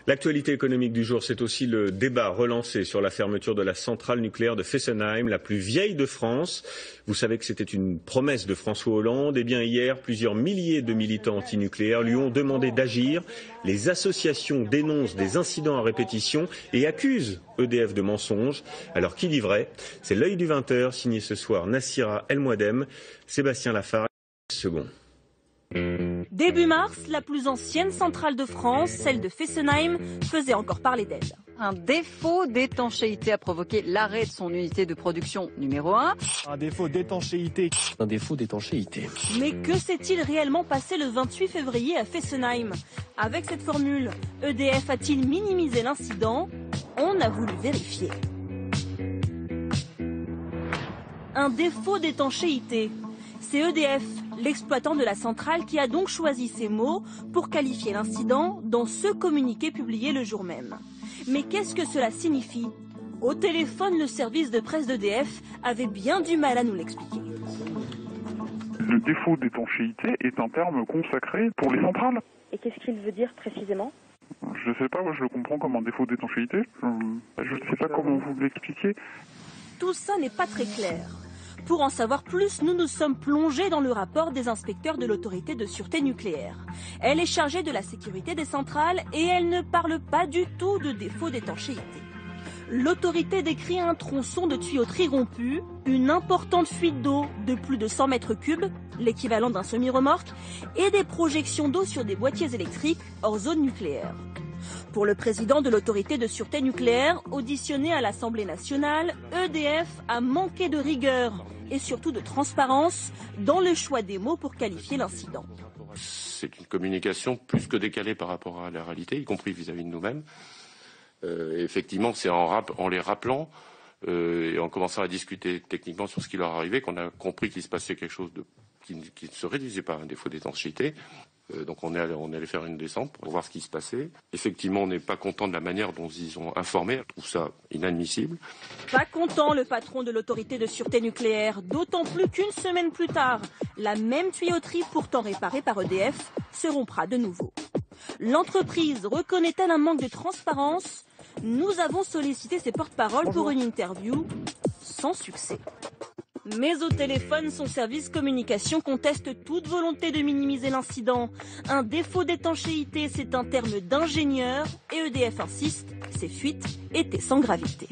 L'actualité économique du jour, c'est aussi le débat relancé sur la fermeture de la centrale nucléaire de Fessenheim, la plus vieille de France. Vous savez que c'était une promesse de François Hollande. Eh bien, hier, plusieurs milliers de militants antinucléaires lui ont demandé d'agir. Les associations dénoncent des incidents à répétition et accusent EDF de mensonges. Alors, qui dit vrai? C'est l'œil du 20h, signé ce soir Nassira El Mouadem, Sébastien Lafargue, second. Début mars, la plus ancienne centrale de France, celle de Fessenheim, faisait encore parler d'elle. Un défaut d'étanchéité a provoqué l'arrêt de son unité de production numéro 1. Un défaut d'étanchéité. Un défaut d'étanchéité. Mais que s'est-il réellement passé le 28 février à Fessenheim? Avec cette formule, EDF a-t-il minimisé l'incident? On a voulu vérifier. Un défaut d'étanchéité. C'est EDF, l'exploitant de la centrale, qui a donc choisi ces mots pour qualifier l'incident dans ce communiqué publié le jour même. Mais qu'est-ce que cela signifie? Au téléphone, le service de presse d'EDF avait bien du mal à nous l'expliquer. Le défaut d'étanchéité est un terme consacré pour les centrales. Et qu'est-ce qu'il veut dire précisément? Je ne sais pas, moi je le comprends comme un défaut d'étanchéité. Je ne sais pas comment vous l'expliquer. Tout ça n'est pas très clair. Pour en savoir plus, nous nous sommes plongés dans le rapport des inspecteurs de l'autorité de sûreté nucléaire. Elle est chargée de la sécurité des centrales et elle ne parle pas du tout de défaut d'étanchéité. L'autorité décrit un tronçon de tuyauterie rompu, une importante fuite d'eau de plus de 100 mètres cubes, l'équivalent d'un semi-remorque, et des projections d'eau sur des boîtiers électriques hors zone nucléaire. Pour le président de l'autorité de sûreté nucléaire, auditionné à l'Assemblée nationale, EDF a manqué de rigueur et surtout de transparence dans le choix des mots pour qualifier l'incident. C'est une communication plus que décalée par rapport à la réalité, y compris vis-à-vis de nous-mêmes. Effectivement, c'est en les rappelant et en commençant à discuter techniquement sur ce qui leur arrivait qu'on a compris qu'il se passait quelque chose qui ne se réduisait pas à un défaut d'étanchéité. Donc on est allé faire une descente pour voir ce qui se passait. Effectivement, on n'est pas content de la manière dont ils ont informé. Je trouve ça inadmissible. Pas content le patron de l'autorité de sûreté nucléaire, d'autant plus qu'une semaine plus tard, la même tuyauterie pourtant réparée par EDF se rompra de nouveau. L'entreprise reconnaît-elle un manque de transparence? Nous avons sollicité ses porte-paroles pour une interview, sans succès. Mais au téléphone, son service communication conteste toute volonté de minimiser l'incident. Un défaut d'étanchéité, c'est un terme d'ingénieur et EDF insiste, ces fuites étaient sans gravité.